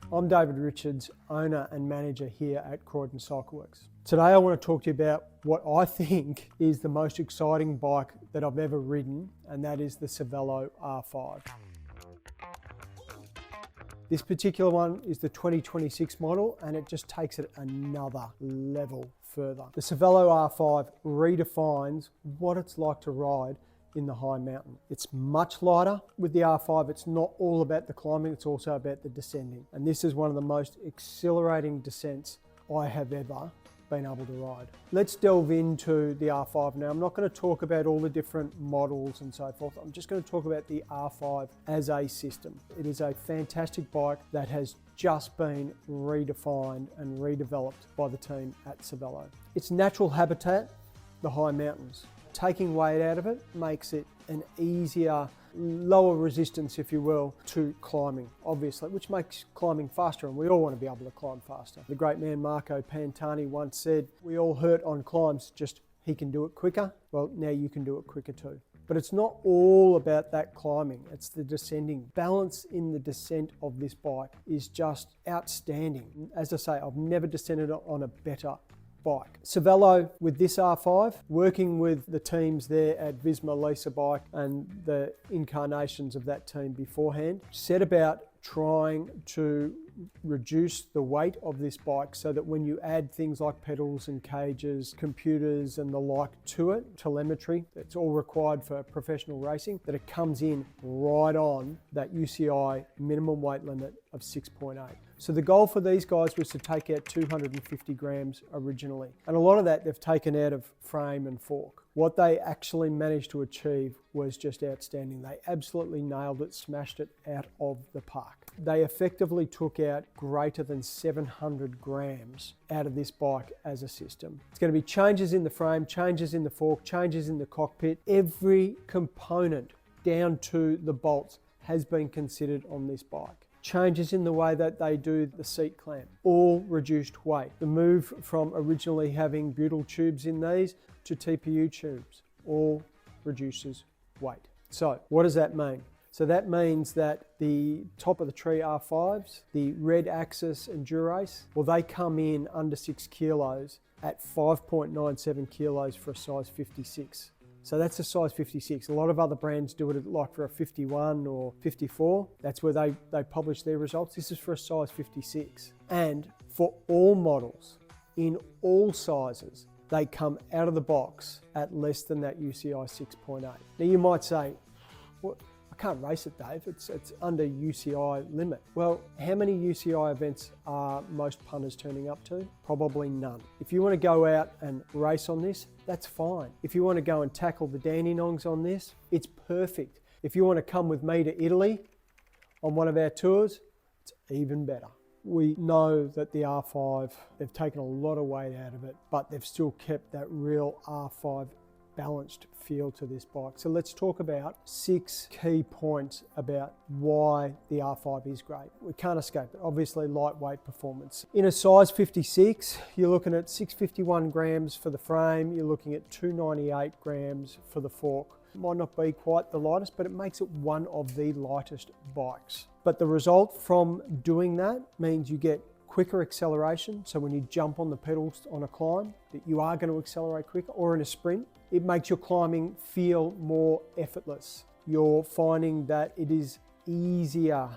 I'm David Richards, owner and manager here at Croydon Cycleworks. Today I want to talk to you about what I think is the most exciting bike that I've ever ridden, and that is the Cervélo R5. This particular one is the 2026 model, and it just takes it another level further. The Cervélo R5 redefines what it's like to ride in the high mountain. It's much lighter. With the R5, it's not all about the climbing, it's also about the descending. And this is one of the most exhilarating descents I have ever been able to ride. Let's delve into the R5 now. I'm not going to talk about all the different models and so forth. I'm just going to talk about the R5 as a system. It is a fantastic bike that has just been redefined and redeveloped by the team at Cervélo. Its natural habitat, the high mountains. Taking weight out of it makes it an easier, lower resistance, if you will, to climbing, obviously, which makes climbing faster, and we all want to be able to climb faster. The great man Marco Pantani once said, "We all hurt on climbs, just he can do it quicker." Well, now you can do it quicker too. But it's not all about that climbing, it's the descending. Balance in the descent of this bike is just outstanding. As I say, I've never descended on a better bike. Cervélo, with this R5, working with the teams there at Visma, Lease and the incarnations of that team beforehand, set about trying to reduce the weight of this bike so that when you add things like pedals and cages, computers and the like to it, telemetry, that's all required for professional racing, that it comes in right on that UCI minimum weight limit of 6.8. So the goal for these guys was to take out 250 grams originally. And a lot of that they've taken out of frame and fork. What they actually managed to achieve was just outstanding. They absolutely nailed it, smashed it out of the park. They effectively took out greater than 700 grams out of this bike as a system. It's going to be changes in the frame, changes in the fork, changes in the cockpit. Every component down to the bolts has been considered on this bike. Changes in the way that they do the seat clamp, all reduced weight. The move from originally having butyl tubes in these to TPU tubes, all reduces weight. So what does that mean? So that means that the top of the tree R5s, the Red Axis and Dura-Ace, well, they come in under 6 kilos at 5.97 kilos for a size 56. So that's a size 56. A lot of other brands do it like for a 51 or 54. That's where they publish their results. This is for a size 56. And for all models, in all sizes, they come out of the box at less than that UCI 6.8. Now you might say, well, I can't race it, Dave. It's under UCI limit. Well, how many UCI events are most punters turning up to? Probably none. If you want to go out and race on this, that's fine. If you want to go and tackle the Dandenongs on this, it's perfect. If you want to come with me to Italy on one of our tours, it's even better. We know that the R5, they've taken a lot of weight out of it, but they've still kept that real R5 balanced feel to this bike. So let's talk about 6 key points about why the R5 is great. We can't escape it. Obviously, lightweight performance. In a size 56, you're looking at 651 grams for the frame, you're looking at 298 grams for the fork. Might not be quite the lightest, but it makes it one of the lightest bikes. But the result from doing that means you get quicker acceleration. So when you jump on the pedals on a climb, that you are going to accelerate quicker, or in a sprint, it makes your climbing feel more effortless. You're finding that it is easier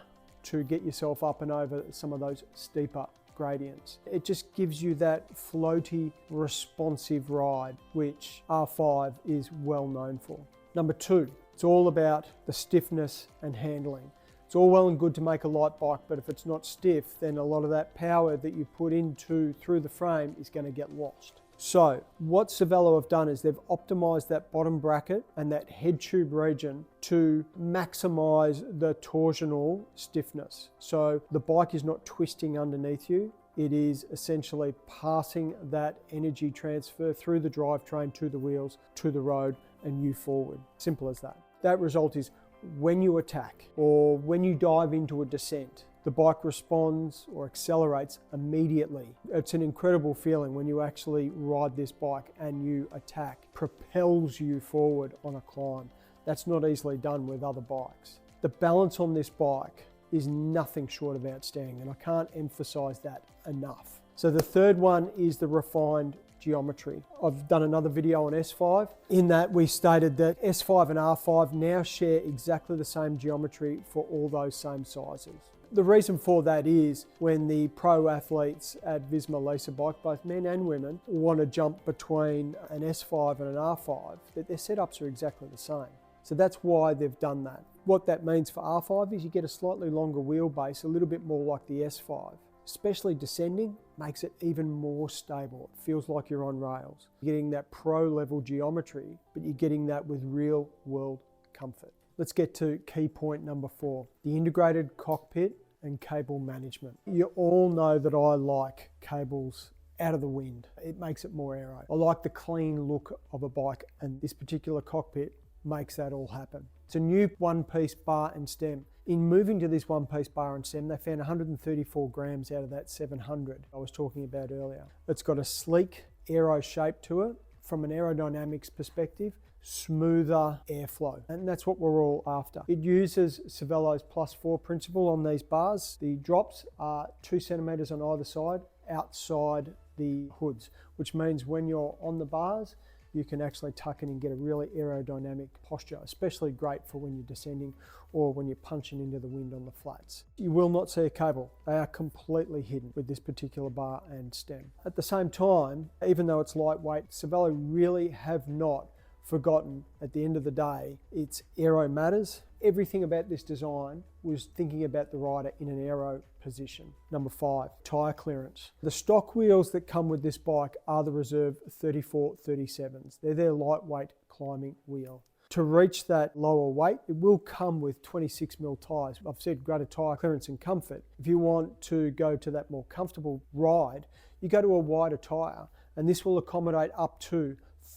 to get yourself up and over some of those steeper gradients. It just gives you that floaty, responsive ride, which R5 is well known for. Number 2, it's all about the stiffness and handling. It's all well and good to make a light bike, but if it's not stiff, then a lot of that power that you put through the frame is going to get lost. So what Cervélo have done is they've optimized that bottom bracket and that head tube region to maximize the torsional stiffness. So the bike is not twisting underneath you. It is essentially passing that energy transfer through the drivetrain to the wheels, to the road, and you forward. Simple as that. That result is when you attack or when you dive into a descent, the bike responds or accelerates immediately. It's an incredible feeling when you actually ride this bike and you attack, propels you forward on a climb. That's not easily done with other bikes. The balance on this bike is nothing short of outstanding, and I can't emphasize that enough. So the third one is the refined geometry. I've done another video on S5. In that we stated that S5 and R5 now share exactly the same geometry for all those same sizes. The reason for that is when the pro athletes at Visma Lease a bike, both men and women, want to jump between an S5 and an R5, that their setups are exactly the same. So that's why they've done that. What that means for R5 is you get a slightly longer wheelbase, a little bit more like the S5. Especially descending makes it even more stable. It feels like you're on rails. You're getting that pro level geometry, but you're getting that with real world comfort. Let's get to key point number 4, the integrated cockpit and cable management. You all know that I like cables out of the wind. It makes it more aero. I like the clean look of a bike, and this particular cockpit makes that all happen. It's a new one-piece bar and stem. In moving to this one-piece bar and stem, they found 134 grams out of that 700 I was talking about earlier. It's got a sleek aero shape to it. From an aerodynamics perspective, smoother airflow, and that's what we're all after. It uses Cervélo's +4 principle on these bars. The drops are 2 centimeters on either side outside the hoods, which means when you're on the bars, you can actually tuck in and get a really aerodynamic posture, especially great for when you're descending or when you're punching into the wind on the flats. You will not see a cable. They are completely hidden with this particular bar and stem. At the same time, even though it's lightweight, Cervélo really have not forgotten, at the end of the day, its aero matters. Everything about this design was thinking about the rider in an aero position. Number 5, tyre clearance. The stock wheels that come with this bike are the Reserve 34-37s. They're their lightweight climbing wheel. To reach that lower weight, it will come with 26mm tyres. I've said greater tyre clearance and comfort. If you want to go to that more comfortable ride, you go to a wider tyre, and this will accommodate up to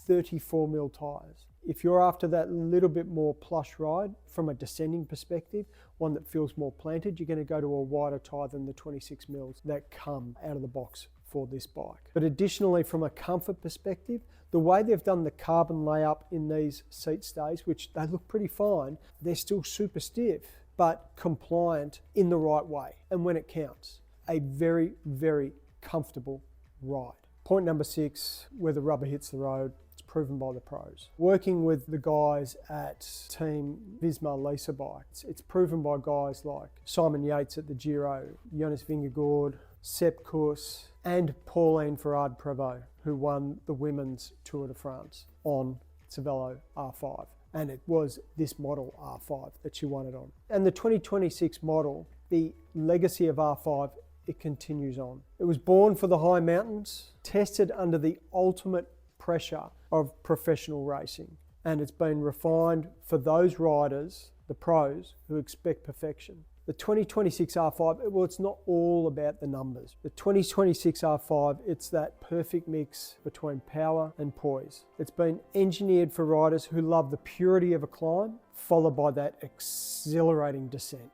34mm tyres. If you're after that little bit more plush ride from a descending perspective, one that feels more planted, you're going to go to a wider tyre than the 26mm that come out of the box for this bike. But additionally, from a comfort perspective, the way they've done the carbon layup in these seat stays, which they look pretty fine, they're still super stiff, but compliant in the right way. And when it counts, a very, very comfortable ride. Point number 6, where the rubber hits the road, it's proven by the pros. Working with the guys at Team Visma Lease a bike, it's proven by guys like Simon Yates at the Giro, Jonas Vingegaard, Sepp Kuss, and Pauline Ferrand-Prévot, who won the Women's Tour de France on Cervélo R5. And it was this model R5 that she won it on. And the 2026 model, the legacy of R5, it continues on. It was born for the high mountains, tested under the ultimate pressure of professional racing. And it's been refined for those riders, the pros, who expect perfection. The 2026 R5, well, it's not all about the numbers. The 2026 R5, it's that perfect mix between power and poise. It's been engineered for riders who love the purity of a climb, followed by that exhilarating descent.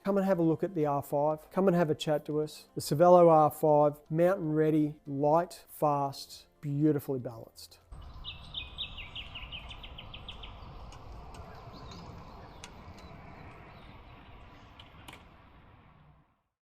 Come and have a look at the R5. Come and have a chat to us. The Cervélo R5, mountain ready, light, fast, beautifully balanced.